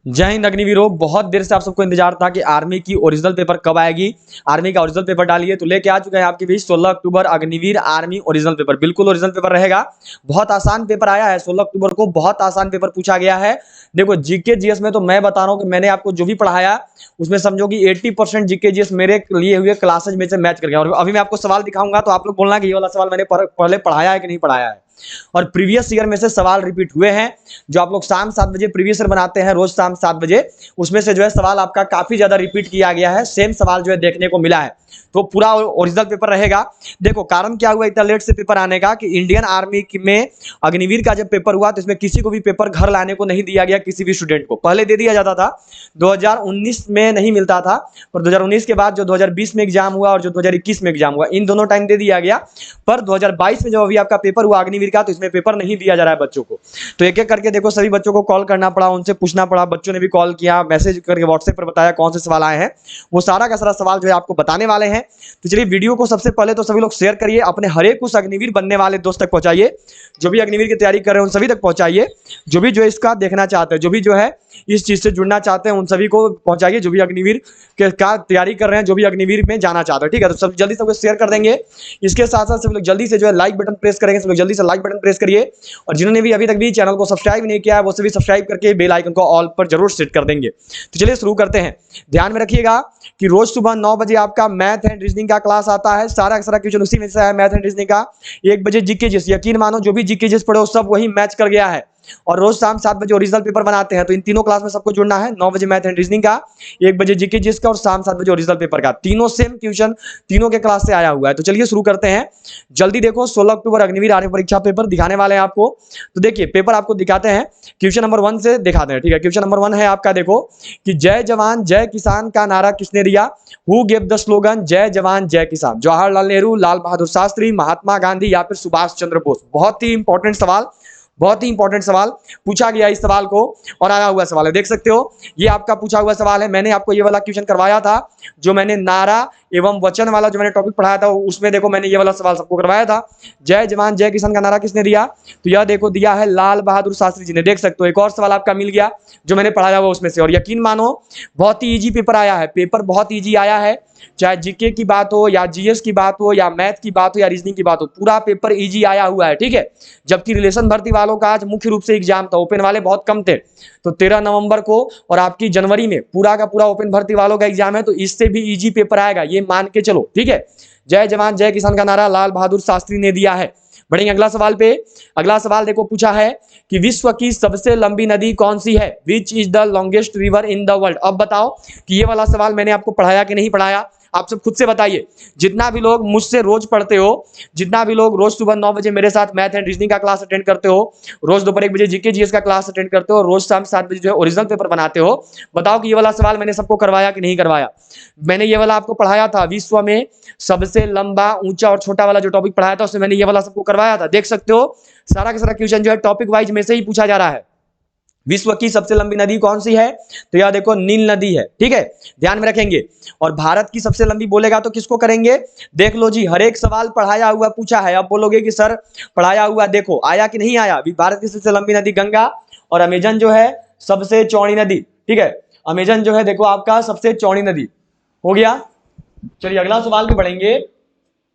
जय हिंद अग्निवीरों। बहुत देर से आप सबको इंतजार था कि आर्मी की ओरिजिनल पेपर कब आएगी। आर्मी का ओरिजिनल पेपर डालिए तो लेके आ चुके हैं आपके बीच 16 अक्टूबर अग्निवीर आर्मी ओरिजिनल पेपर। बिल्कुल ओरिजिनल पेपर रहेगा। बहुत आसान पेपर आया है 16 अक्टूबर को। बहुत आसान पेपर पूछा गया है। देखो जीके जीएस में तो मैं बता रहा हूं कि मैंने आपको जो भी पढ़ाया उसमें समझो कि 80% जीके जीएस मेरे लिए हुए क्लासेज में से मैच कर गया। और अभी मैं आपको सवाल दिखाऊंगा तो आप लोग बोलना कि ये वाला सवाल मैंने पहले पढ़ाया है कि नहीं पढ़ाया है। और प्रीवियस ईयर में से सवाल रिपीट हुए हैं। जो आप लोग शाम 7 बजे प्रीवियस ईयर बनाते हैं रोज शाम 7 बजे, उसमें से जो है सवाल आपका काफी ज्यादा रिपीट किया गया है। सेम सवाल जो है देखने को मिला है। तो पूरा ओरिजिनल पेपर रहेगा। देखो कारण क्या हुआ इतना लेट से पेपर आने का कि इंडियन आर्मी में अग्निवीर का जब पेपर हुआ तो इसमें किसी को भी पेपर घर लाने को नहीं दिया गया। किसी भी स्टूडेंट को पहले दे दिया जाता था, 2019 में नहीं मिलता था, पर 2019 के बाद जो 2020 में एग्जाम हुआ और जो 2021 में एग्जाम हुआ इन दोनों टाइम दे दिया गया। पर 2022 में जब अभी आपका पेपर हुआ अग्निवीर का तो इसमें पेपर नहीं दिया जा रहा है बच्चों को। तो एक एक करके देखो सभी बच्चों को कॉल करना पड़ा, उनसे पूछना पड़ा। बच्चों ने भी कॉल किया, मैसेज करके व्हाट्सएप पर बताया कौन से सवाल आए हैं। वो सारा का सारा सवाल जो है आपको बताने वाले हैं। तो चलिए वीडियो को सबसे पहले तो सभी लोग शेयर करिए, अपने हर एक उस अग्निवीर बनने वाले दोस्त तक पहुंचाइए। जो भी अग्निवीर की तैयारी कर रहे हैं उन सभी तक पहुंचाइए। जो भी जो है इसका देखना चाहते हैं, जो भी जो है इस चीज से जुड़ना चाहते हैं उन सभी को पहुंचाइए। जो भी अग्निवीर के का तैयारी कर रहे हैं, जो भी अग्निवीर में जाना चाहते हैं, ठीक है। तो सब जल्दी सबको शेयर कर देंगे। इसके साथ साथ सब लोग जल्दी से जो है लाइक बटन प्रेस करेंगे। सब लोग जल्दी से लाइक बटन प्रेस करिए। और जिन्होंने भी अभी तक भी चैनल को सब्सक्राइब नहीं किया है वो सभी सब्सक्राइब करके बेल आइकन को ऑल पर जरूर सेट कर देंगे। तो चलिए शुरू करते हैं। ध्यान में रखिएगा कि रोज सुबह 9 बजे आपका मैथ एंड रीजनिंग का क्लास आता है। सारा क्वेश्चन उसी में से है, मैथ एंड रीजनिंग का। 1 बजे जीके जीएस, यकीन मानो जो भी जीके जीएस पढ़े सब वही मैच कर गया है। और रोज शाम 7 बजे ओरिजिनल पेपर बनाते हैं। तो इन तीनों क्लास में सबको जुड़ना है। 9 बजे मैथ एंड रीजनिंग का, 1 बजे जीके जीएस का और शाम 7 बजे ओरिजिनल पेपर का। तीनों सेम ट्यूशन तीनों के क्लास से आया हुआ है। तो चलिए शुरू करते हैं। जल्दी देखो 16 अक्टूबर अग्निवीर आर्मी परीक्षा पेपर दिखाने वाले हैं आपको। तो देखिए पेपर आपको दिखाते हैं। क्वेश्चन नंबर 1 से दिखाते हैं, ठीक है। क्वेश्चन नंबर 1 है आपका, देखो कि जय जवान जय किसान का नारा किसने दिया। हु गिव द स्लोगन जय जवान जय किसान। जवाहरलाल नेहरू, लाल बहादुर शास्त्री, महात्मा गांधी या फिर सुभाष चंद्र बोस। बहुत ही इंपॉर्टेंट सवाल, बहुत ही इंपॉर्टेंट सवाल पूछा गया इस सवाल को और आया हुआ सवाल है। देख सकते हो ये आपका पूछा हुआ सवाल है। मैंने आपको ये वाला क्वेश्चन करवाया था, जो मैंने नारा एवं वचन वाला जो मैंने टॉपिक पढ़ाया था उसमें देखो मैंने ये वाला सवाल सबको करवाया था। जय जवान जय किसान का नारा किसने दिया, तो यह देखो दिया है लाल बहादुर शास्त्री जी ने। देख सकते हो एक और सवाल आपका मिल गया जो मैंने पढ़ाया हुआ उसमें से। और यकीन मानो बहुत ही ईजी पेपर आया है। पेपर बहुत ईजी आया है, चाहे जीके की बात हो या जीएस की बात हो या मैथ की बात हो या रीजनिंग की बात हो, पूरा पेपर इजी आया हुआ है, ठीक है। जबकि रिलेशन भर्ती वालों का आज मुख्य रूप से एग्जाम था, ओपन वाले बहुत कम थे। तो 13 नवंबर को और आपकी जनवरी में पूरा का पूरा ओपन भर्ती वालों का एग्जाम है। तो इससे भी इजी पेपर आएगा ये मान के चलो, ठीक है। जय जवान जय किसान का नारा लाल बहादुर शास्त्री ने दिया है। बढ़ेंगे अगला सवाल पे। अगला सवाल देखो पूछा है कि विश्व की सबसे लंबी नदी कौन सी है। Which is the longest river in the world. अब बताओ कि ये वाला सवाल मैंने आपको पढ़ाया कि नहीं पढ़ाया, आप सब खुद से बताइए। जितना भी लोग मुझसे रोज पढ़ते हो, जितना भी लोग रोज सुबह 9 बजे मेरे साथ मैथ एंड रीजनिंग का क्लास अटेंड करते हो, रोज दोपहर 1 बजे जीके जीएस का क्लास अटेंड करते हो, रोज शाम 7 बजे जो है ओरिजिनल पेपर बनाते हो, बताओ कि ये वाला सवाल मैंने सबको करवाया कि नहीं करवाया। मैंने ये वाला आपको पढ़ाया था, विश्व में सबसे लंबा ऊंचा और छोटा वाला जो टॉपिक पढ़ाया था उसमें मैंने ये वाला सबको करवाया था। देख सकते हो सारा का सारा क्वेश्चन जो है टॉपिक वाइज में से ही पूछा जा रहा है। विश्व की सबसे लंबी नदी कौन सी है, तो यह देखो नील नदी है, ठीक है। ध्यान में रखेंगे। और भारत की सबसे लंबी बोलेगा तो किसको करेंगे, देख लो जी हर एक सवाल पढ़ाया हुआ पूछा है। अब बोलोगे कि सर पढ़ाया हुआ देखो आया कि नहीं आया। भारत की सबसे लंबी नदी गंगा और अमेजन जो है सबसे चौड़ी नदी, ठीक है। अमेजन जो है देखो आपका सबसे चौड़ी नदी हो गया। चलिए अगला सवाल पे बढ़ेंगे,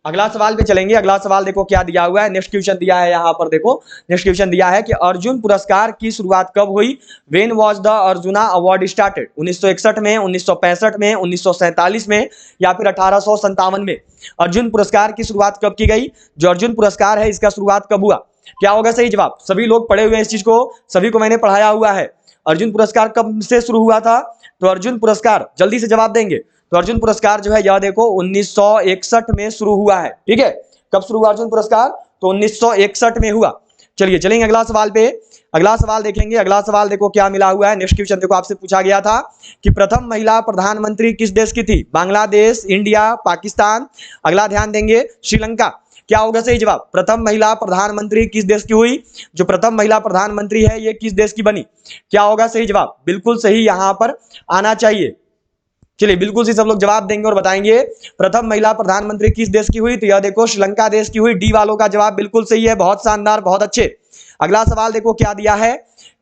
अगला सवाल पे चलेंगे। अगला सवाल देखो क्या दिया हुआ है। नेक्स्ट क्वेश्चन दिया है यहाँ पर, देखो नेक्स्ट क्वेश्चन दिया है कि अर्जुन पुरस्कार की शुरुआत कब हुई। When was the arjuna award started. 1961 में, 1965 में, 1947 में या फिर 1857 में। अर्जुन पुरस्कार की शुरुआत कब की गई। जो अर्जुन पुरस्कार है इसका शुरुआत कब हुआ, क्या होगा सही जवाब। सभी लोग पढ़े हुए हैं इस चीज को, सभी को मैंने पढ़ाया हुआ है। अर्जुन पुरस्कार कब से शुरू हुआ था, तो अर्जुन पुरस्कार जल्दी से जवाब देंगे। तो अर्जुन पुरस्कार जो है यह देखो 1961 में शुरू हुआ है, ठीक है। कब शुरू हुआ अर्जुन पुरस्कार, तो 1961 में हुआ। चलिए चलेंगे अगला सवाल पे। अगला सवाल देखेंगे। अगला सवाल देखो क्या मिला हुआ है। नेक्स्ट क्वेश्चन देखो आपसे पूछा गया था कि प्रथम महिला प्रधानमंत्री किस देश की थी। बांग्लादेश, इंडिया, पाकिस्तान। अगला ध्यान देंगे श्रीलंका। क्या होगा सही जवाब, प्रथम महिला प्रधानमंत्री किस देश की हुई। जो प्रथम महिला प्रधानमंत्री है ये किस देश की बनी, क्या होगा सही जवाब। बिल्कुल सही यहां पर आना चाहिए। चलिए बिल्कुल से सब लोग जवाब देंगे और बताएंगे प्रथम महिला प्रधानमंत्री किस देश की हुई, तो यह देखो श्रीलंका देश की हुई। डी वालों का जवाब बिल्कुल सही है, बहुत शानदार, बहुत अच्छे। अगला सवाल देखो क्या दिया है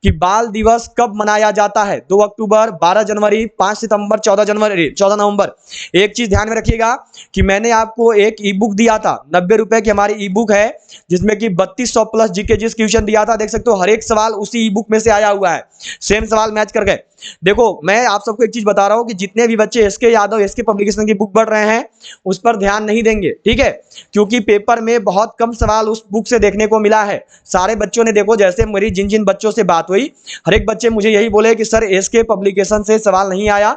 कि बाल दिवस कब मनाया जाता है? 2 अक्टूबर, 12 जनवरी, 5 सितंबर, 14 नवंबर। एक चीज ध्यान में रखिएगा कि मैंने आपको एक ई बुक दिया था, 90 रुपए की हमारी ई बुक है, जिसमें कि 3200 प्लस जीके जीएस क्वेश्चन दिया था। देख सकते हो हर एक सवाल उसी ई बुक में से आया हुआ है, सेम सवाल मैच कर गए। देखो मैं आप सबको एक चीज बता रहा हूं कि जितने भी बच्चे एसके यादव एसके पब्लिकेशन की बुक पढ़ रहे हैं उस पर ध्यान नहीं देंगे, ठीक है, क्योंकि पेपर में बहुत कम सवाल उस बुक से देखने को मिला है। सारे बच्चों ने देखो, जैसे मेरी जिन जिन बच्चों से बात हुई, हर एक बच्चे मुझे यही बोले कि सर एसके पब्लिकेशन से सवाल नहीं आया,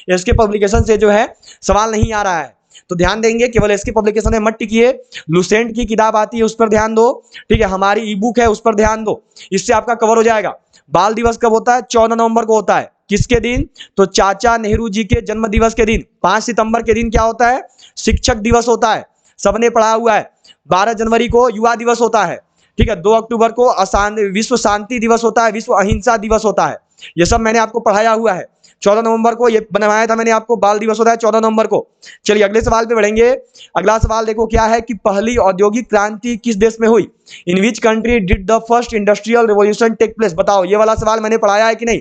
एसके पब्लिकेशन से जो है सवाल नहीं आ रहा है। तो ध्यान देंगे, केवल एसके पब्लिकेशन में मत टिकिए, लुसेंट की किताब आती है उस पर ध्यान दो, ठीक है, हमारी ई बुक है उस पर ध्यान दो, इससे आपका कवर हो जाएगा। बाल दिवस कब होता है? 14 नवंबर को होता है। किसके दिन? तो चाचा नेहरू जी के जन्म दिवस के दिन। 5 सितंबर के दिन क्या होता है? शिक्षक दिवस होता है, सबने पढ़ा हुआ है। 12 जनवरी को युवा दिवस होता है, ठीक है। 2 अक्टूबर को विश्व शांति दिवस होता है, विश्व अहिंसा दिवस होता है, ये सब मैंने आपको पढ़ाया हुआ है। 14 नवंबर को ये बनवाया था मैंने आपको, बाल दिवस होता है 14 नवंबर को। चलिए अगले सवाल पे बढ़ेंगे। अगला सवाल देखो क्या है कि पहली औद्योगिक क्रांति किस देश में हुई? In which country did the first industrial revolution take place? बताओ, ये वाला सवाल मैंने पढ़ाया है कि नहीं?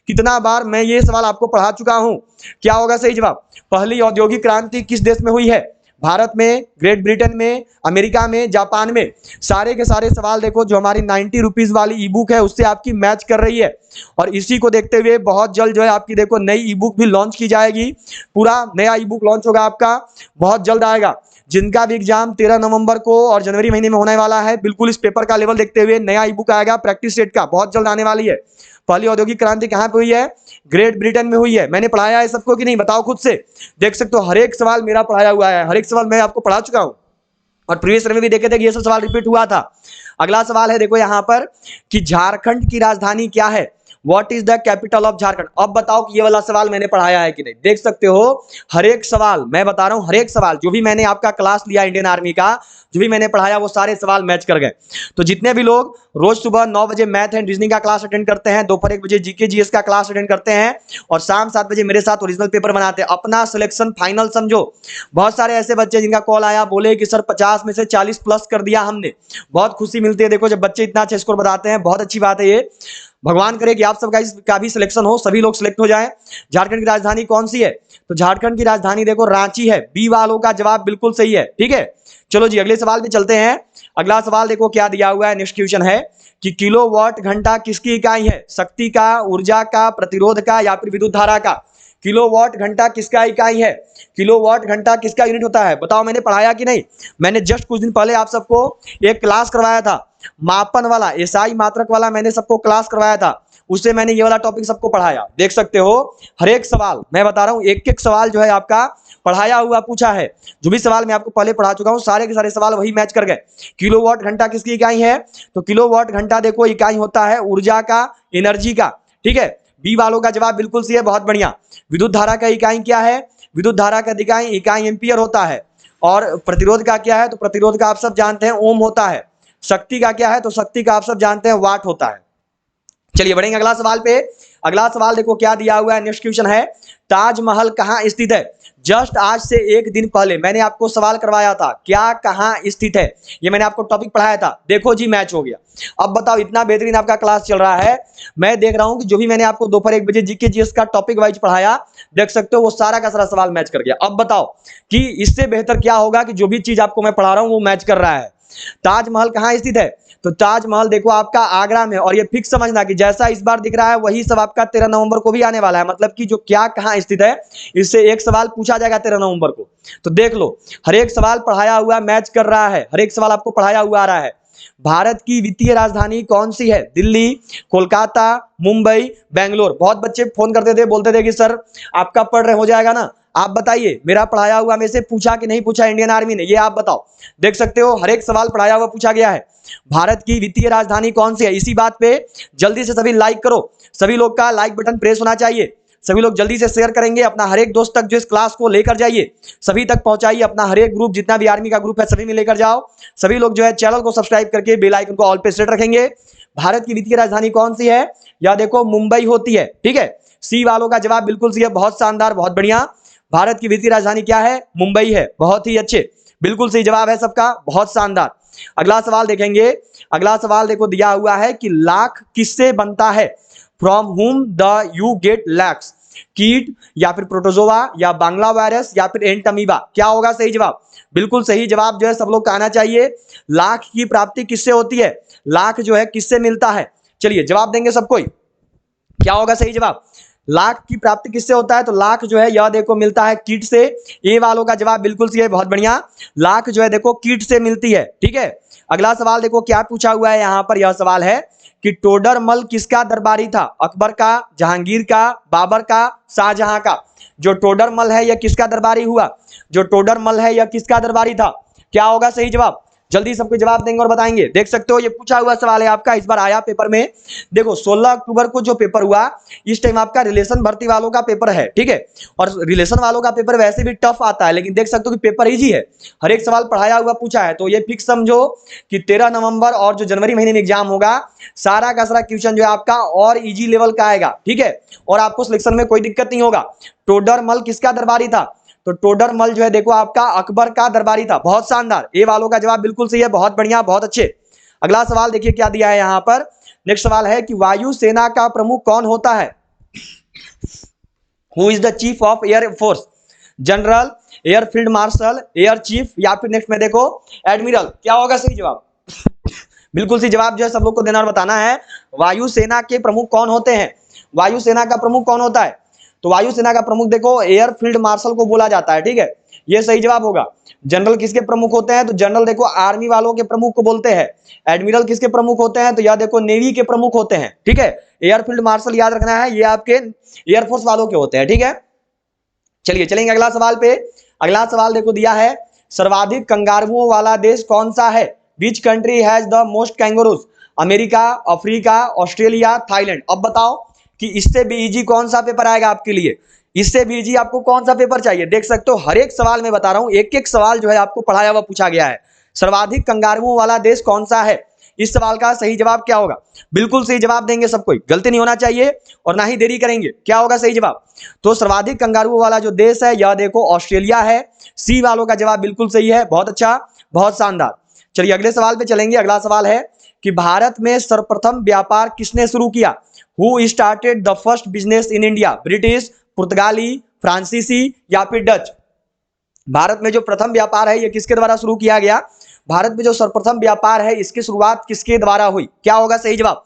कितना बार मैं ये सवाल आपको पढ़ा चुका हूं। क्या होगा सही जवाब? पहली औद्योगिक क्रांति किस देश में हुई है? भारत में, ग्रेट ब्रिटेन में, अमेरिका में, जापान में। सारे के सारे सवाल देखो जो हमारी 90 रुपीज वाली ई बुक है उससे आपकी मैच कर रही है। और इसी को देखते हुए बहुत जल्द जो है आपकी देखो नई ई बुक भी लॉन्च की जाएगी, पूरा नया ई बुक लॉन्च होगा आपका, बहुत जल्द आएगा। जिनका भी एग्जाम 13 नवंबर को और जनवरी महीने में होने वाला है, बिल्कुल इस पेपर का लेवल देखते हुए नया ई बुक आएगा प्रैक्टिस सेट का, बहुत जल्द आने वाली है। पहली औद्योगिक क्रांति कहां पे हुई है? ग्रेट ब्रिटेन में हुई है। मैंने पढ़ाया है सबको कि नहीं? बताओ खुद से। देख सकते हो हर एक सवाल मेरा पढ़ाया हुआ है, हर एक सवाल मैं आपको पढ़ा चुका हूं, और प्रीवियस ईयर में भी देखे थे कि ये सब सवाल रिपीट हुआ था। अगला सवाल है देखो यहां पर कि झारखंड की राजधानी क्या है? What is the capital of Jharkhand? अब बताओ कि ये वाला सवाल मैंने पढ़ाया है कि नहीं? देख सकते हो हर एक सवाल मैं बता रहा हूं, हर एक सवाल जो भी मैंने आपका क्लास लिया इंडियन आर्मी का, जो भी मैंने पढ़ाया वो सारे सवाल मैच कर गए। तो जितने भी लोग रोज सुबह 9 बजे मैथ एंड रीजनिंग का क्लास अटेंड करते हैं, दोपहर 1 बजे जीके जीएस का क्लास अटेंड करते हैं, और शाम 7 बजे मेरे साथ ओरिजिनल पेपर बनाते हैं, अपना सिलेक्शन फाइनल समझो। बहुत सारे ऐसे बच्चे जिनका कॉल आया, बोले कि सर 50 में से 40 प्लस कर दिया हमने, बहुत खुशी मिलती है। देखो जब बच्चे इतना अच्छा स्कोर बताते हैं, बहुत अच्छी बात है ये। भगवान करे कि आप सबका इसका भी सिलेक्शन हो, सभी लोग सिलेक्ट हो जाएं। झारखंड की राजधानी कौन सी है? तो झारखंड की राजधानी देखो रांची है। बी वालों का जवाब बिल्कुल सही है, ठीक है। चलो जी अगले सवाल पे चलते हैं। अगला सवाल देखो क्या दिया हुआ है, नेक्स्ट क्वेश्चन है कि किलोवाट घंटा किसकी इकाई है? शक्ति का, ऊर्जा का, प्रतिरोध का, या फिर विद्युत धारा का? किलोवाट घंटा किसका इकाई है? किलोवाट घंटा किसका यूनिट होता है? बताओ मैंने पढ़ाया कि नहीं? मैंने जस्ट कुछ दिन पहले आप सबको एक क्लास करवाया था, मापन वाला, एसआई मात्रक वाला, मैंने सबको क्लास करवाया था, उससे मैंने ये वाला टॉपिक सबको पढ़ाया। देख सकते हो हर एक सवाल मैं बता रहा हूं, एक एक सवाल जो है आपका पढ़ाया हुआ पूछा है। जो भी सवाल मैं आपको पहले पढ़ा चुका हूं सारे के सारे सवाल वही मैच कर गए। किलोवाट घंटा किसकी इकाई है? तो किलोवाट घंटा देखो इकाई होता है ऊर्जा का, एनर्जी का, ठीक है। बी वालों का जवाब बिल्कुल सही है, बहुत बढ़िया। विद्युत धारा का इकाई क्या है? विद्युत धारा का इकाई एम्पियर होता है। और प्रतिरोध का क्या है? तो प्रतिरोध का आप सब जानते हैं ओम होता है। शक्ति का क्या है? तो शक्ति का आप सब जानते हैं वाट होता है। चलिए बढ़ेंगे अगला सवाल पे। अगला सवाल देखो क्या दिया हुआ है, नेक्स्ट क्वेश्चन है ताजमहल कहां स्थित है? जस्ट आज से एक दिन पहले मैंने आपको सवाल करवाया था, क्या कहां स्थित है? ये मैंने आपको टॉपिक पढ़ाया था, देखो जी मैच हो गया। अब बताओ, इतना बेहतरीन आपका क्लास चल रहा है, मैं देख रहा हूं कि जो भी मैंने आपको दोपहर 1 बजे जीके जीएस का टॉपिक वाइज पढ़ाया, देख सकते हो वो सारा का सारा सवाल मैच कर गया। अब बताओ कि इससे बेहतर क्या होगा कि जो भी चीज आपको मैं पढ़ा रहा हूं वो मैच कर रहा है। ताजमहल कहां स्थित है? तो ताजमहल देखो आपका आगरा में, और ये फिक्स समझना कि जैसा इस बार दिख रहा है वही सब आपका 13 नवंबर को भी आने वाला है। मतलब कि जो क्या कहां स्थित है, इससे एक सवाल पूछा जाएगा 13 नवंबर को। तो देख लो हर एक सवाल पढ़ाया हुआ मैच कर रहा है, हर एक सवाल आपको पढ़ाया हुआ आ रहा है। भारत की वित्तीय राजधानी कौन सी है? दिल्ली, कोलकाता, मुंबई, बेंगलोर। बहुत बच्चे फोन करते थे, बोलते थे कि सर आपका पढ़ रहे हो जाएगा ना, आप बताइए मेरा पढ़ाया हुआ में से पूछा कि नहीं पूछा इंडियन आर्मी ने, ये आप बताओ। देख सकते हो हर एक सवाल पढ़ाया हुआ पूछा गया है। भारत की वित्तीय राजधानी कौन सी है? इसी बात पे जल्दी से सभी लाइक करो, सभी लोग का लाइक बटन प्रेस होना चाहिए, सभी लोग जल्दी से शेयर करेंगे, अपना हर एक दोस्त तक जो इस क्लास को लेकर जाइए, सभी तक पहुंचाइए, अपना हर एक ग्रुप जितना भी आर्मी का ग्रुप है सभी में लेकर जाओ। सभी लोग जो है चैनल को सब्सक्राइब करके बेल आइकन को ऑल पे सेट रखेंगे। भारत की वित्तीय राजधानी कौन सी है? या देखो मुंबई होती है, ठीक है। सी वालों का जवाब बिल्कुल सही है, बहुत शानदार, बहुत बढ़िया। भारत की वित्तीय राजधानी क्या है? मुंबई है, बहुत ही अच्छे, बिल्कुल सही जवाब है सबका, बहुत शानदार। अगला सवाल देखेंगे, अगला सवाल देखो दिया हुआ है कि लाख किससे बनता है? From whom the you get lakhs, कीट या फिर प्रोटोजोआ या बांग्ला वायरस या फिर एंटमीबा, क्या होगा सही जवाब? बिल्कुल सही जवाब जो है सब लोग का आना चाहिए। लाख की प्राप्ति किससे होती है? लाख जो है किससे मिलता है? चलिए जवाब देंगे सब कोई, क्या होगा सही जवाब? लाख की प्राप्ति किससे होता है? तो लाख जो है यह देखो मिलता है कीट से। ए वालों का जवाब बिल्कुल सही है, बहुत बढ़िया। लाख जो है देखो कीट से मिलती है, ठीक है। अगला सवाल देखो क्या पूछा हुआ है यहां पर, यह सवाल है कि टोडरमल किसका दरबारी था? अकबर का, जहांगीर का, बाबर का, शाहजहां का? जो टोडरमल है यह किसका दरबारी हुआ? जो टोडरमल है यह किसका दरबारी था? क्या होगा सही जवाब? जल्दी सबको जवाब देंगे और बताएंगे। देख सकते हो ये पूछा हुआ सवाल है आपका, इस बार आया पेपर में। देखो 16 अक्टूबर को जो पेपर हुआ, इस टाइम आपका रिलेशन भर्ती वालों का पेपर है, ठीक है। और रिलेशन वालों का पेपर वैसे भी टफ आता है, लेकिन देख सकते हो कि पेपर इजी है, हर एक सवाल पढ़ाया हुआ पूछा है। तो ये फिक्स समझो कि 13 नवंबर और जो जनवरी महीने में एग्जाम होगा, सारा का सारा क्वेश्चन जो है आपका और इजी लेवल का आएगा, ठीक है। और आपको सिलेक्शन में कोई दिक्कत नहीं होगा। टोडरमल किसका दरबारी था? तो टोडरमल जो है देखो आपका अकबर का दरबारी था। बहुत शानदार, ए वालों का जवाब बिल्कुल सही है, बहुत बढ़िया, बहुत अच्छे। अगला सवाल देखिए क्या दिया है यहां पर। नेक्स्ट सवाल है कि वायुसेना का प्रमुख कौन होता है? Who is the chief of air force? General, air field marshal, air chief या फिर नेक्स्ट में देखो एडमिरल, क्या होगा सही जवाब? बिल्कुल सही जवाब जो है सब लोग को देना और बताना है। वायुसेना के प्रमुख कौन होते हैं? वायुसेना का प्रमुख कौन होता है? तो वायुसेना का प्रमुख देखो एयर फील्ड मार्शल को बोला जाता है, ठीक है, ये सही जवाब होगा। जनरल किसके प्रमुख होते हैं? तो जनरल देखो आर्मी वालों के प्रमुख को बोलते हैं। एडमिरल किसके प्रमुख होते हैं? तो यह देखो नेवी के प्रमुख होते हैं, ठीक है। एयर फील्ड मार्शल याद रखना है, ये आपके एयरफोर्स वालों के होते हैं, ठीक है। चलिए चलेंगे अगला सवाल पे। अगला सवाल देखो दिया है, सर्वाधिक कंगारुओं वाला देश कौन सा है? Which country has the most kangaroos? America, Africa, Australia, Thailand. अब बताओ कि इससे भी इजी कौन सा पेपर आएगा आपके लिए? इससे भी इजी आपको कौन सा पेपर चाहिए? देख सकते हो हर एक सवाल में बता रहा हूं, एक एक सवाल जो है आपको पढ़ाया हुआ पूछा गया है। सर्वाधिक कंगारुओं वाला देश कौन सा है? इस सवाल का सही जवाब क्या होगा? बिल्कुल सही जवाब देंगे सब कोई, गलती नहीं होना चाहिए और ना ही देरी करेंगे। क्या होगा सही जवाब? तो सर्वाधिक कंगारुओं वाला जो देश है यह देखो ऑस्ट्रेलिया है। सी वालों का जवाब बिल्कुल सही है, बहुत अच्छा, बहुत शानदार। चलिए अगले सवाल पे चलेंगे। अगला सवाल है कि भारत में सर्वप्रथम व्यापार किसने शुरू किया? Who started the first business in India? British, पुर्तगाली, फ्रांसीसी या फिर डच? भारत में जो प्रथम व्यापार है यह किसके द्वारा शुरू किया गया? भारत में जो सर्वप्रथम व्यापार है इसकी शुरुआत किसके द्वारा हुई? क्या होगा सही जवाब?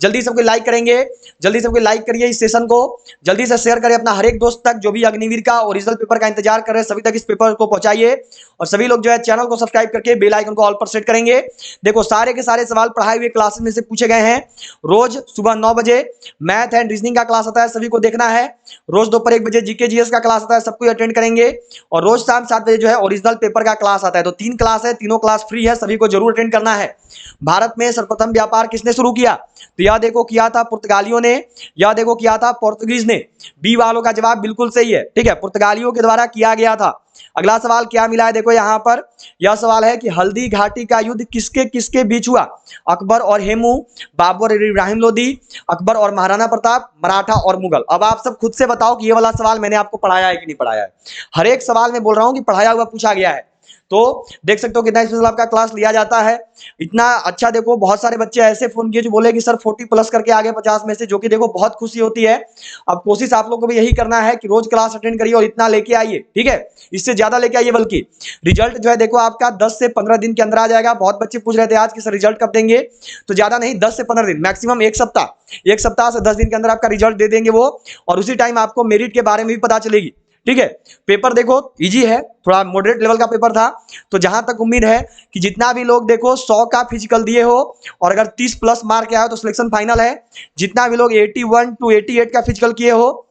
जल्दी सबको लाइक करेंगे, जल्दी सबको लाइक करिए इस सेशन को, जल्दी से शेयर करें अपना हर एक दोस्त तक जो भी अग्निवीर का ओरिजिनल पेपर का इंतजार कर रहे हैं, सभी तक इस पेपर को पहुंचाइए। और सभी लोग जो है चैनल को सब्सक्राइब करके बेल आइकन को ऑल पर सेट करेंगे। देखो सारे के सारे सवाल पढ़ाए हुए क्लासेस में से पूछे गए हैं। रोज सुबह 9 बजे मैथ एंड रीजनिंग का क्लास आता है, सभी को देखना है। रोज दोपहर 1 बजे जीके जीएस का क्लास आता है, सबको अटेंड करेंगे। और रोज शाम 7 बजे जो है ओरिजिनल पेपर का क्लास आता है। तो 3 क्लास है, तीनों क्लास फ्री है, सभी को जरूर अटेंड करना है। भारत में सर्वप्रथम व्यापार किसने शुरू किया? तो यह देखो किया था पुर्तगालियों ने, यह देखो किया था पोर्तुगीज ने। बी वालों का जवाब बिल्कुल सही है, ठीक है, पुर्तगालियों के द्वारा किया गया था। अगला सवाल क्या मिला है देखो यहां पर, यह सवाल है कि हल्दी घाटी का युद्ध किसके किसके बीच हुआ? अकबर और हेमू, बाबर और इब्राहिम लोदी, अकबर और महाराणा प्रताप, मराठा और मुगल। अब आप सब खुद से बताओ कि ये वाला सवाल मैंने आपको पढ़ाया है कि नहीं पढ़ाया है। हर एक सवाल में बोल रहा हूं कि पढ़ाया हुआ पूछा गया है। तो देख सकते हो कितना स्पेशल आपका क्लास लिया जाता है, इतना अच्छा। देखो बहुत सारे बच्चे ऐसे फोन किए जो बोले कि सर 40 प्लस करके आगे 50 में से, जो कि देखो बहुत खुशी होती है। अब कोशिश आप लोग को भी यही करना है कि रोज क्लास अटेंड करिए और इतना लेके आइए, ठीक है, इससे ज्यादा लेके आइए। बल्कि रिजल्ट जो है देखो आपका 10 से 15 दिन के अंदर आ जाएगा। बहुत बच्चे पूछ रहे थे आज कि सर रिजल्ट कब देंगे, तो ज्यादा नहीं 10 से 15 दिन, मैक्सिमम एक सप्ताह से 10 दिन के अंदर आपका रिजल्ट दे देंगे वो। और उसी टाइम आपको मेरिट के बारे में भी पता चलेगी, ठीक है। पेपर देखो इजी है, थोड़ा मॉडरेट लेवल का पेपर था। तो जहां तक उम्मीद है कि जितना भी लोग देखो 100 का फिजिकल दिए हो और अगर 30 प्लस मार्क आया हो तो सिलेक्शन फाइनल है। जितना भी लोग 81 to 88 का फिजिकल किए हो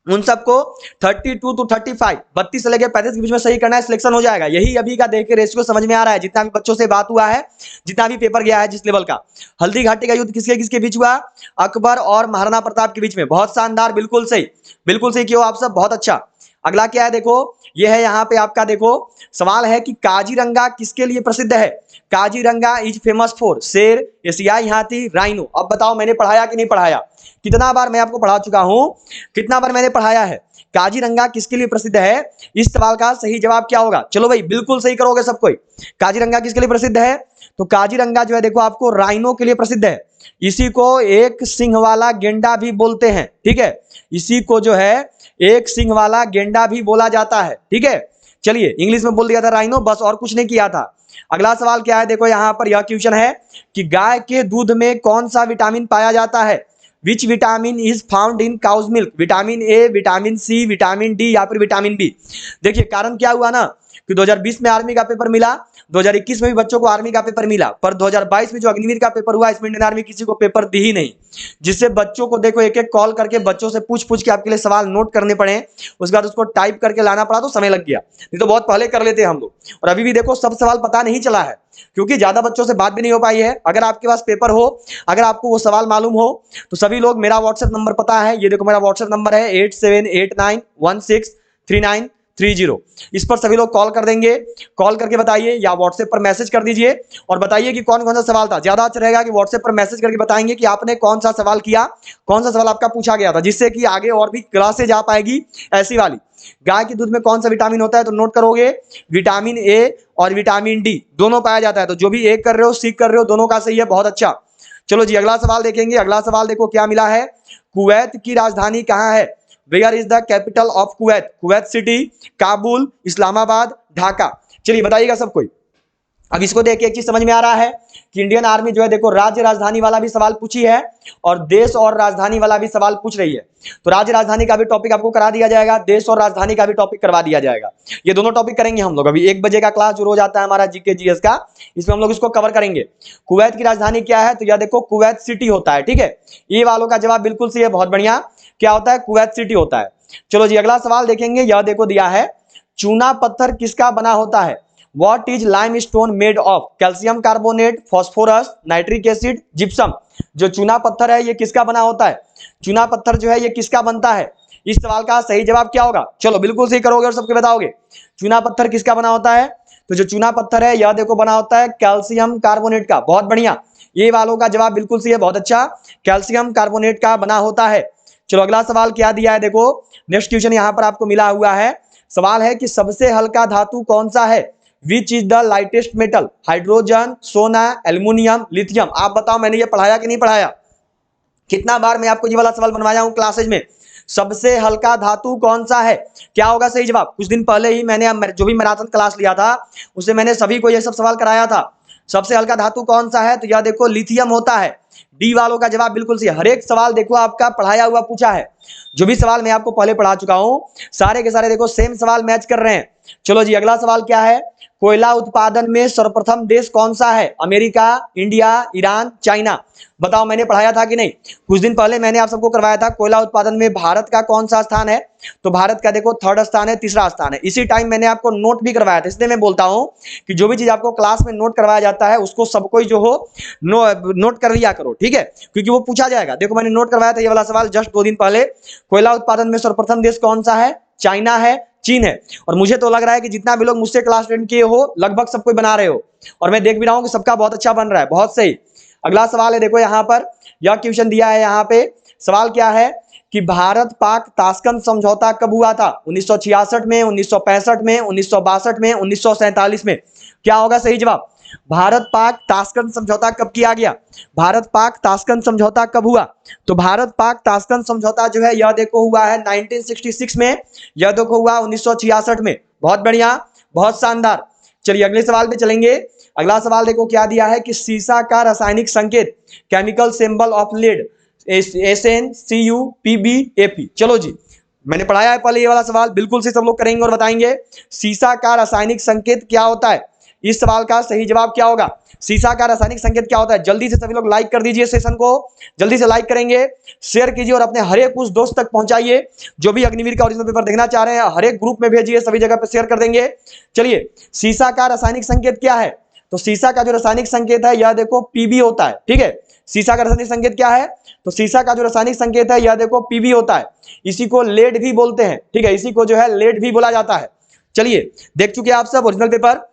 उन सबको 32 to 35, 32 से लेकर 35 के बीच में सही करना है, सिलेक्शन हो जाएगा। यही अभी का देख के रेशियो समझ में आ रहा है, जितना भी बच्चों से बात हुआ है, जितना भी पेपर गया है जिस लेवल का। हल्दी घाटी का युद्ध किसके किसके बीच हुआ? अकबर और महाराणा प्रताप के बीच में। बहुत शानदार, बिल्कुल सही, बिल्कुल सही किया आप सब, बहुत अच्छा। अगला क्या है देखो, ये है यहाँ पे आपका देखो सवाल है कि काजीरंगा किसके लिए प्रसिद्ध है। काजीरंगा इज फेमस फॉर शेर, एशियाई हाथी, राइनो। अब बताओ मैंने पढ़ाया कि नहीं पढ़ाया, कितना बार मैं आपको पढ़ा चुका हूं, कितना बार मैंने पढ़ाया है। काजीरंगा किसके लिए प्रसिद्ध है, इस सवाल का सही जवाब क्या होगा। चलो भाई बिल्कुल सही करोगे सब कोई। काजीरंगा किसके लिए प्रसिद्ध है, तो काजीरंगा जो है देखो आपको राइनो के लिए प्रसिद्ध है। इसी को एक सिंह वाला गेंडा भी बोलते हैं, ठीक है, इसी को जो है एक सिंह वाला गेंडा भी बोला जाता है, ठीक है। चलिए इंग्लिश में बोल दिया था राइनो, बस और कुछ नहीं किया था। अगला सवाल क्या है, देखो यहां पर यह क्वेश्चन है कि गाय के दूध में कौन सा विटामिन पाया जाता है। Which vitamin is found in cow's milk, vitamin A, vitamin C, vitamin D या फिर विटामिन बी। देखिए कारण क्या हुआ ना कि 2020 में आर्मी का पेपर मिला, 2021 में भी बच्चों को आर्मी का पेपर मिला, पर 2022 में जो अग्निवीर का पेपर हुआ इसमें इंडियन आर्मी किसी को पेपर दी ही नहीं, जिससे बच्चों को देखो एक एक कॉल करके बच्चों से पूछ पूछ के आपके लिए सवाल नोट करने पड़े, उसके बाद उसको टाइप करके लाना पड़ा, तो समय लग गया। नहीं तो बहुत पहले कर लेते हम लोग, और अभी भी देखो सब सवाल पता नहीं चला है क्योंकि ज्यादा बच्चों से बात भी नहीं हो पाई है। अगर आपके पास पेपर हो, अगर आपको वो सवाल मालूम हो तो सभी लोग, मेरा व्हाट्सएप नंबर पता है, ये देखो मेरा व्हाट्सएप नंबर है 8789163930, इस पर सभी लोग कॉल कर देंगे। कॉल करके बताइए या व्हाट्सएप पर मैसेज कर दीजिए और बताइए कि कौन कौन सा सवाल था। ज्यादा अच्छा रहेगा कि व्हाट्सएप पर मैसेज करके बताएंगे कि आपने कौन सा सवाल किया, कौन सा सवाल आपका पूछा गया था, जिससे कि आगे और भी क्लासेज आ पाएगी ऐसी वाली। गाय के दूध में कौन सा विटामिन होता है, तो नोट करोगे विटामिन ए और विटामिन डी दोनों पाया जाता है। तो जो भी एक कर रहे हो, सीख कर रहे हो, दोनों का सही है, बहुत अच्छा। चलो जी अगला सवाल देखेंगे। अगला सवाल देखो क्या मिला है, कुवैत की राजधानी कहाँ है। Where is the capital of Kuwait, Kuwait city, Kabul, Islamabad, Dhaka. चलिए बताइएगा सब कोई। अब इसको देख के एक चीज समझ में आ रहा है कि इंडियन आर्मी जो है देखो राज्य राजधानी वाला भी सवाल पूछी है और देश और राजधानी वाला भी सवाल पूछ रही है। तो राज्य राजधानी का भी टॉपिक आपको करा दिया जाएगा, देश और राजधानी का भी टॉपिक करवा दिया जाएगा। ये दोनों टॉपिक करेंगे हम लोग। अभी 1 बजे का क्लास जो रोज आता है हमारा जीके जीएस का, इसमें हम लोग इसको कवर करेंगे। कुवैत की राजधानी क्या है, तो यह देखो कुवैत सिटी होता है, ठीक है। ये वालों का जवाब बिल्कुल सही है, बहुत बढ़िया। क्या होता है, कुवैत सिटी होता है। चलो जी अगला सवाल देखेंगे। यह देखो दिया है, चूना पत्थर किसका बना होता है। What is limestone made of? Calcium carbonate, phosphorus, nitric acid, gypsum. जो चूना पत्थर है ये किसका बना होता है, चूना पत्थर जो है ये किसका बनता है। इस सवाल का सही जवाब क्या होगा, चलो बिल्कुल सही करोगे और सबके बताओगे। चूना पत्थर किसका बना होता है, तो जो चूना पत्थर है यह देखो बना होता है कैल्शियम कार्बोनेट का। बहुत बढ़िया, ये वालों का जवाब बिल्कुल सही है, बहुत अच्छा, कैल्शियम कार्बोनेट का बना होता है। चलो अगला सवाल क्या दिया है, देखो नेक्स्ट क्वेश्चन यहाँ पर आपको मिला हुआ है। सवाल है कि सबसे हल्का धातु कौन सा है। Which is the lightest metal, hydrogen, सोना, एल्युमिनियम, लिथियम। आप बताओ मैंने ये पढ़ाया कि नहीं पढ़ाया, कितना बार मैं आपको ये वाला सवाल बनवाया हूं क्लासेज में। सबसे हल्का धातु कौन सा है, क्या होगा सही जवाब। कुछ दिन पहले ही मैंने जो भी मैराथन क्लास लिया था उससे मैंने सभी को ये सब सवाल कराया था। सबसे हल्का धातु कौन सा है, तो यह देखो लिथियम होता है। डी वालों का जवाब बिल्कुल सही। हर एक सवाल देखो आपका पढ़ाया हुआ पूछा है। जो भी सवाल मैं आपको पहले पढ़ा चुका हूं सारे के सारे देखो सेम सवाल मैच कर रहे हैं। चलो जी अगला सवाल क्या है, कोयला उत्पादन में सर्वप्रथम देश कौन सा है। America, India, Iran, China. बताओ मैंने पढ़ाया था कि नहीं। कुछ दिन पहले मैंने आप सबको करवाया था कोयला उत्पादन में भारत का कौन सा स्थान है, तो भारत का देखो 3rd स्थान है, 3रा स्थान है। इसी टाइम मैंने आपको नोट भी करवाया था। इसलिए मैं बोलता हूं कि जो भी चीज आपको क्लास में नोट करवाया जाता है उसको सब कोई जो हो नोट कर लिया करो, ठीक है, क्योंकि वो पूछा जाएगा। देखो मैंने नोट करवाया था ये वाला सवाल जस्ट 2 दिन पहले। कोयला उत्पादन में सर्वप्रथम देश कौन सा है, चाइना है, चीन है। और मुझे तो लग रहा है कि जितना भी लोग मुझसे क्लास अटेंड किए हो लगभग सब कोई बना रहे हो, और मैं देख भी रहा हूं कि सबका बहुत अच्छा बन रहा है, बहुत सही। अगला सवाल है देखो यहाँ पर यह क्वेश्चन दिया है। यहाँ पे सवाल क्या है कि भारत पाक ताशकंद समझौता कब हुआ था। 1966 में, 1965 में, 1962 में, 1947 में। क्या होगा सही जवाब। भारत पाक ताशकंद समझौता कब किया गया, भारत पाक ताशकंद समझौता कब हुआ, तो भारत पाक ताशकंद समझौता जो है यह देखो हुआ है 1966 में, यह देखो हुआ 1966 में। बहुत बढ़िया, बहुत शानदार। चलिए अगले सवाल पे चलेंगे। अगला सवाल देखो क्या दिया है कि सीसा का रासायनिक संकेत, chemical symbol of lead, SnCuPbAp। चलो जी मैंने पढ़ाया है पहले ये वाला सवाल, बिल्कुल से सब लोग करेंगे और बताएंगे सीसा का रासायनिक संकेत क्या होता है। इस सवाल का सही जवाब क्या होगा, सीसा का रासायनिक संकेत क्या होता है। जल्दी से सभी लोग लाइक कर दीजिए, सेशन को जल्दी से लाइक करेंगे, शेयर कीजिए और अपने हर एक उस दोस्त तक पहुंचाइए जो भी अग्निवीर का ओरिजिनल पेपर देखना चाह रहे हैं। हर एक ग्रुप में भेजिए, सभी जगह पे शेयर कर देंगे। चलिए सीसा का रासायनिक संकेत क्या है, तो सीसा का जो रासायनिक संकेत है यह देखो पीबी होता है, ठीक है। सीसा का रासायनिक संकेत क्या है, तो सीसा का जो रासायनिक संकेत है यह देखो पीबी होता है। इसी को लेड भी बोलते हैं, ठीक है, इसी को जो है लेड भी बोला जाता है। चलिए देख चुके हैं आप सब ओरिजिनल पेपर।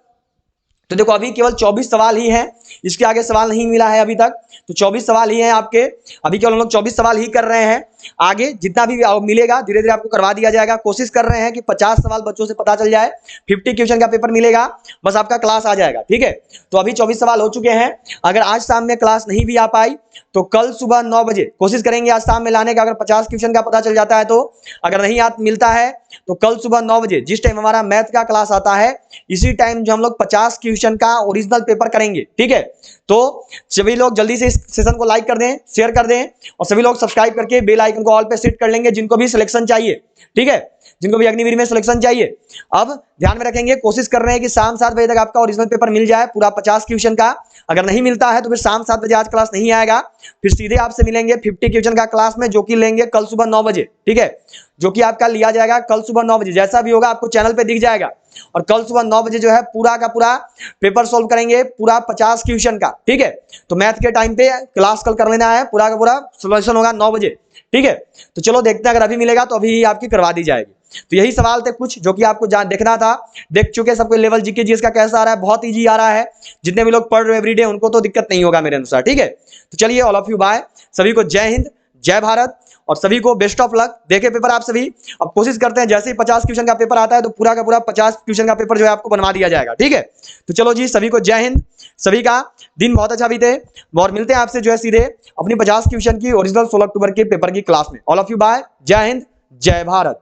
तो देखो अभी केवल 24 सवाल ही हैं, इसके आगे सवाल नहीं मिला है अभी तक, तो 24 सवाल ही हैं आपके, अभी केवल हम लोग 24 सवाल ही कर रहे हैं। आगे जितना भी मिलेगा धीरे धीरे आपको करवा दिया जाएगा। कोशिश कर रहे हैं कि 50 सवाल बच्चों से पता चल जाए, 50 क्वेश्चन का पेपर मिलेगा, बस आपका क्लास आ जाएगा, ठीक है। तो अभी 24 सवाल हो चुके हैं। अगर आज शाम में क्लास नहीं भी आ पाई तो कल सुबह 9 बजे कोशिश करेंगे आज शाम में लाने का, अगर 50 क्वेश्चन का पता चल जाता है तो। अगर नहीं मिलता है तो कल सुबह 9 बजे जिस टाइम हमारा मैथ का क्लास आता है इसी टाइम जो हम लोग 50 क्वेश्चन का ओरिजिनल पेपर करेंगे, ठीक है। तो सभी लोग जल्दी से इस सेशन को लाइक कर दें, शेयर कर दें, और सभी लोग सब्सक्राइब करके बेल आइकन को ऑल पे सेट कर लेंगे जिनको भी सिलेक्शन चाहिए, ठीक है, जिनको भी अग्निवीर में सिलेक्शन चाहिए। अब ध्यान में रखेंगे, कोशिश कर रहे हैं कि शाम 7 बजे तक आपका ओरिजिनल पेपर मिल जाए पूरा 50 क्वेश्चन का। अगर नहीं मिलता है तो फिर शाम 7 बजे आज क्लास नहीं आएगा, फिर सीधे आपसे मिलेंगे 50 क्वेश्चन का क्लास में, जो कि लेंगे कल सुबह 9 बजे, ठीक है, जो कि आपका लिया जाएगा कल सुबह 9 बजे। जैसा भी होगा आपको चैनल पे दिख जाएगा, और कल सुबह 9 बजे जो है पूरा का पूरा पेपर सॉल्व करेंगे, पूरा 50 क्वेश्चन का, ठीक है। तो मैथ के टाइम पे क्लास कल कर लेना है, पूरा का पूरा सोल्यूशन होगा 9 बजे, ठीक है। तो चलो देखते हैं, अगर अभी मिलेगा तो अभी आपकी करवा दी जाएगी। तो यही सवाल थे कुछ जो कि आपको देखना था। देख चुके सबको लेवल जीके जीएस का कैसा आ रहा है, बहुत इजी आ रहा है। जितने भी लोग पढ़ रहे हो एवरीडे उनको तो दिक्कत नहीं होगा मेरे अनुसार, ठीक है। तो चलिए ऑल ऑफ यू बाय, सभी को जय हिंद जय भारत, और सभी को बेस्ट ऑफ लक। देखे पेपर आप सभी, अब कोशिश करते हैं जैसे ही 50 क्वेश्चन का पेपर आता है तो पूरा का पूरा 50 क्वेश्चन का पेपर जो है आपको बनवा दिया जाएगा, ठीक है। तो चलो जी, सभी को जय हिंद, सभी का दिन बहुत अच्छा बीते, और मिलते हैं आपसे जो है सीधे अपनी 50 क्वेश्चन की ओरिजिनल 16 अक्टूबर के पेपर की क्लास में। ऑल ऑफ यू बाय, जय हिंद जय भारत।